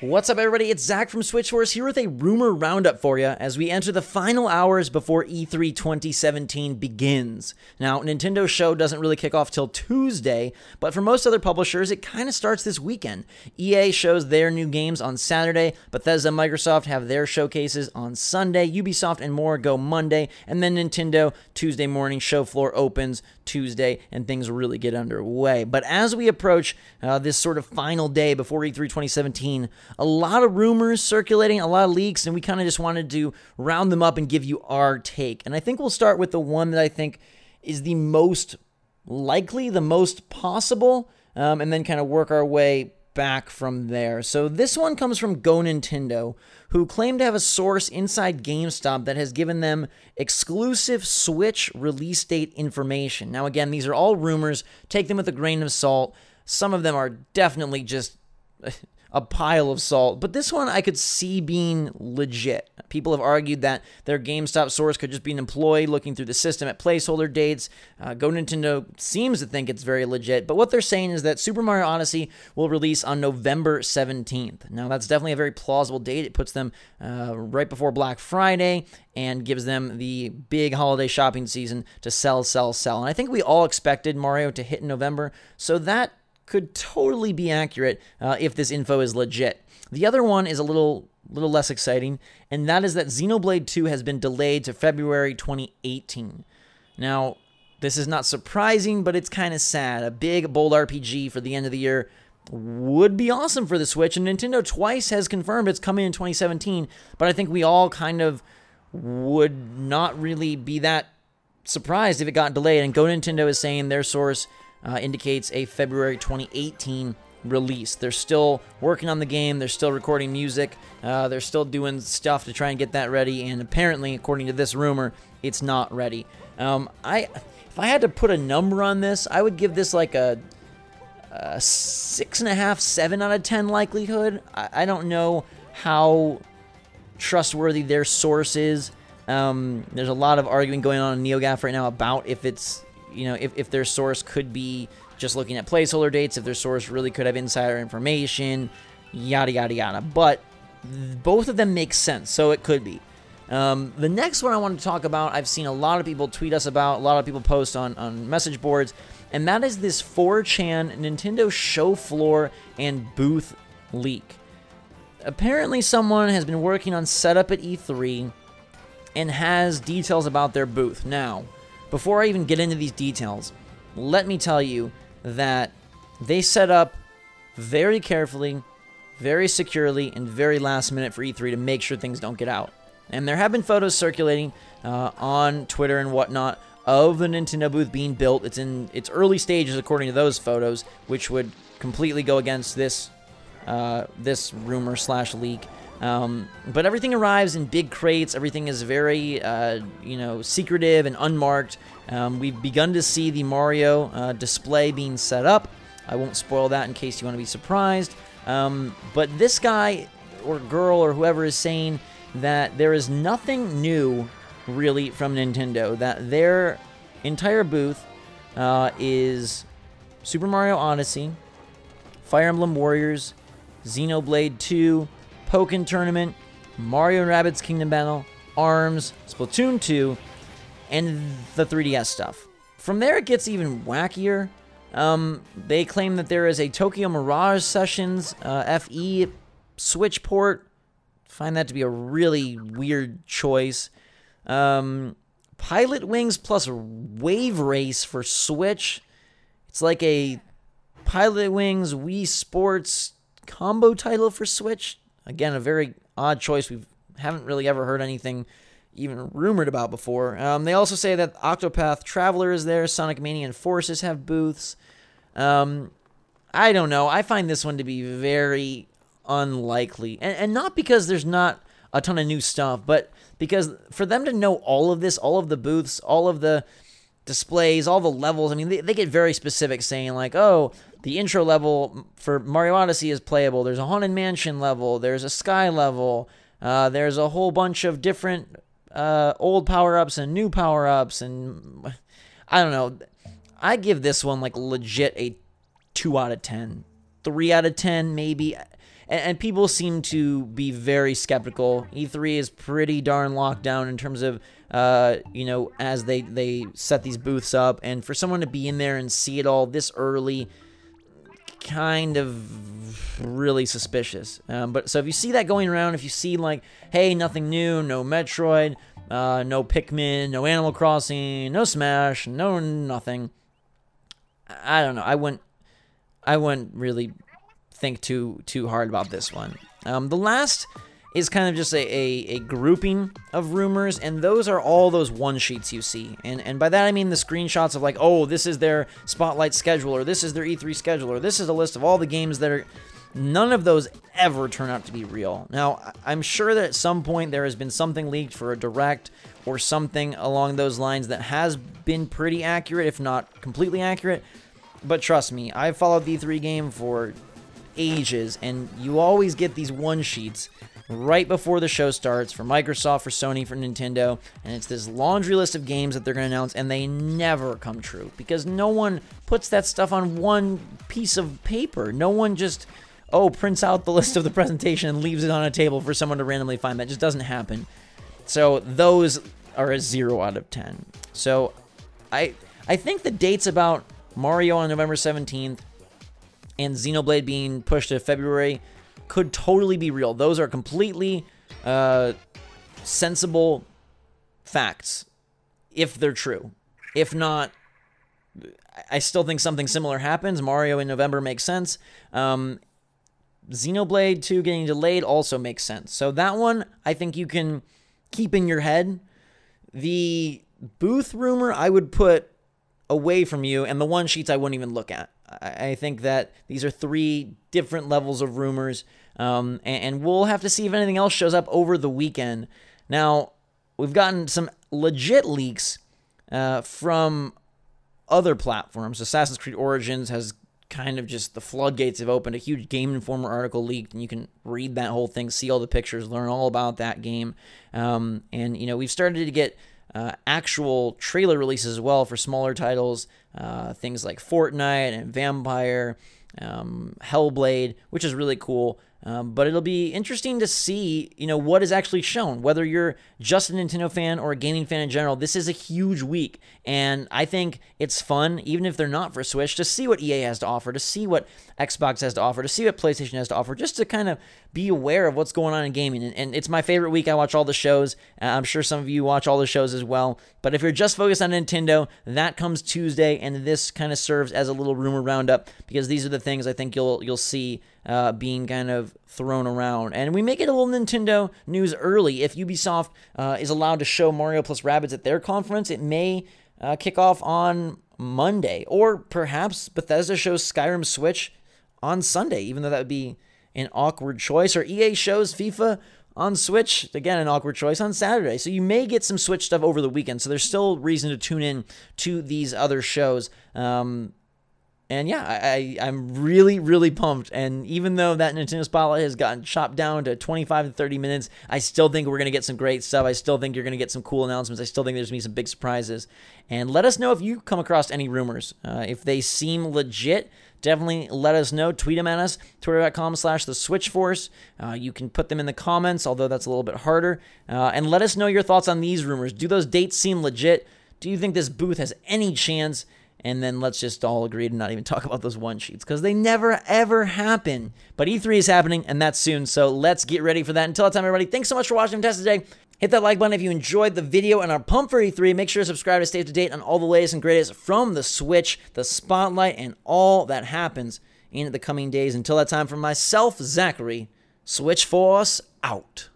What's up, everybody? It's Zach from Switchforce here with a rumor roundup for you as we enter the final hours before E3 2017 begins. Now, Nintendo's show doesn't really kick off till Tuesday, but for most other publishers, it kind of starts this weekend. EA shows their new games on Saturday, Bethesda and Microsoft have their showcases on Sunday, Ubisoft and more go Monday, and then Nintendo Tuesday morning show floor opens Tuesday, and things really get underway. But as we approach this sort of final day before E3 2017, a lot of rumors circulating, a lot of leaks, and we kind of just wanted to round them up and give you our take. And I think we'll start with the one that I think is the most likely, the most possible, and then kind of work our way back from there. So this one comes from Go Nintendo, who claim to have a source inside GameStop that has given them exclusive Switch release date information. Now again, these are all rumors. Take them with a grain of salt. Some of them are definitely just a pile of salt, but this one I could see being legit. People have argued that their GameStop source could just be an employee looking through the system at placeholder dates. Go Nintendo seems to think it's very legit, but what they're saying is that Super Mario Odyssey will release on November 17th. Now, that's definitely a very plausible date. It puts them right before Black Friday and gives them the big holiday shopping season to sell. And I think we all expected Mario to hit in November, so that could totally be accurate if this info is legit. The other one is a little less exciting, and that is that Xenoblade 2 has been delayed to February 2018. Now, this is not surprising, but it's kind of sad. A big, bold RPG for the end of the year would be awesome for the Switch, and Nintendo twice has confirmed it's coming in 2017, but I think we all kind of would not really be that surprised if it got delayed, and Go Nintendo is saying their source indicates a February 2018 release. They're still working on the game. They're still recording music. They're still doing stuff to try and get that ready. And apparently, according to this rumor, it's not ready. If I had to put a number on this, I would give this like a 6.5, 7 out of 10 likelihood. I don't know how trustworthy their source is. There's a lot of arguing going on in NeoGAF right now about if it's, you know, if their source could be just looking at placeholder dates, if their source really could have insider information, yada, yada, yada. But both of them make sense, so it could be. The next one I want to talk about, I've seen a lot of people tweet us about, a lot of people post on message boards, and that is this 4chan Nintendo show floor and booth leak. Apparently someone has been working on setup at E3 and has details about their booth. Now, before I even get into these details, let me tell you that they set up very carefully, very securely, and very last minute for E3 to make sure things don't get out. And there have been photos circulating on Twitter and whatnot of the Nintendo booth being built. It's in its early stages according to those photos, which would completely go against this this rumor / leak. But everything arrives in big crates. Everything is very, you know, secretive and unmarked. We've begun to see the Mario display being set up. I won't spoil that in case you want to be surprised. But this guy or girl or whoever is saying that there is nothing new, really, from Nintendo. That their entire booth is Super Mario Odyssey, Fire Emblem Warriors, Xenoblade 2, Pokken Tournament, Mario & Rabbids Kingdom Battle, ARMS, Splatoon 2, and the 3DS stuff. From there, it gets even wackier. They claim that there is a Tokyo Mirage Sessions FE Switch port. Find that to be a really weird choice. Pilot Wings plus Wave Race for Switch. It's like a Pilot Wings Wii Sports combo title for Switch. Again, a very odd choice. We haven't really ever heard anything even rumored about before. They also say that Octopath Traveler is there. Sonic Mania and Forces have booths. I don't know. I find this one to be very unlikely. And not because there's not a ton of new stuff, but because for them to know all of this, all of the booths, all of the displays, all the levels, I mean, they get very specific, saying like, oh, the intro level for Mario Odyssey is playable. There's a Haunted Mansion level. There's a Sky level. There's a whole bunch of different old power-ups and new power-ups. And I don't know. I give this one like legit a 2 out of 10. 3 out of 10 maybe. and people seem to be very skeptical. E3 is pretty darn locked down in terms of, you know, as they set these booths up. And for someone to be in there and see it all this early, kind of really suspicious. But so if you see that going around, if you see like, hey, nothing new, no Metroid, no Pikmin, no Animal Crossing, no Smash, no nothing, I don't know. I wouldn't really think too hard about this one. The last is kind of just a grouping of rumors, and those are all those one-sheets you see. And by that I mean the screenshots of like, oh, this is their Spotlight schedule, or this is their E3 schedule, or this is a list of all the games that are... None of those ever turn out to be real. Now, I'm sure that at some point there has been something leaked for a Direct or something along those lines that has been pretty accurate, if not completely accurate. But trust me, I've followed the E3 game for ages, and you always get these one-sheets right before the show starts for Microsoft, for Sony, for Nintendo, and it's this laundry list of games that they're going to announce, and they never come true because no one puts that stuff on one piece of paper. No one just, prints out the list of the presentation and leaves it on a table for someone to randomly find. That just doesn't happen. So those are a 0 out of 10. So I think the dates about Mario on November 17th and Xenoblade being pushed to February could totally be real. Those are completely sensible facts if they're true. If not, I still think something similar happens. Mario in November makes sense. Xenoblade 2 getting delayed also makes sense. So that one, I think you can keep in your head. The booth rumor, I would put away from you, and the one sheets I wouldn't even look at. I think that these are 3 different levels of rumors, and we'll have to see if anything else shows up over the weekend. Now, we've gotten some legit leaks from other platforms. Assassin's Creed Origins has kind of just, the floodgates have opened. A huge Game Informer article leaked, and you can read that whole thing, see all the pictures, learn all about that game. And, you know, we've started to get actual trailer releases as well for smaller titles, things like Fortnite and Vampire, Hellblade, which is really cool. But it'll be interesting to see, you know, what is actually shown. Whether you're just a Nintendo fan or a gaming fan in general, this is a huge week. And I think it's fun, even if they're not for Switch, to see what EA has to offer, to see what Xbox has to offer, to see what PlayStation has to offer, just to kind of be aware of what's going on in gaming. And it's my favorite week. I watch all the shows. I'm sure some of you watch all the shows as well. But if you're just focused on Nintendo, that comes Tuesday, and this kind of serves as a little rumor roundup, because these are the things I think you'll see being kind of thrown around. And we make it a little Nintendo news early. If Ubisoft is allowed to show Mario plus Rabbids at their conference, it may kick off on Monday. Or perhaps Bethesda shows Skyrim Switch on Sunday, even though that would be an awkward choice. Or EA shows FIFA on Switch, again, an awkward choice, on Saturday. So you may get some Switch stuff over the weekend. So there's still reason to tune in to these other shows. And yeah, I'm really, really pumped. And even though that Nintendo Spotlight has gotten chopped down to 25 to 30 minutes, I still think we're going to get some great stuff. I still think you're going to get some cool announcements. I still think there's going to be some big surprises. And let us know if you come across any rumors. If they seem legit, definitely let us know. Tweet them at us, twitter.com/theswitchforce. You can put them in the comments, although that's a little bit harder. And let us know your thoughts on these rumors. Do those dates seem legit? Do you think this booth has any chance? And then let's just all agree to not even talk about those one sheets, because they never, ever happen. But E3 is happening, and that's soon, so let's get ready for that. Until that time, everybody, thanks so much for watching Test today. Hit that like button if you enjoyed the video and are pumped for E3. Make sure to subscribe to stay up to date on all the latest and greatest from the Switch, the Spotlight, and all that happens in the coming days. Until that time, from myself, Zachary, Switch Force out.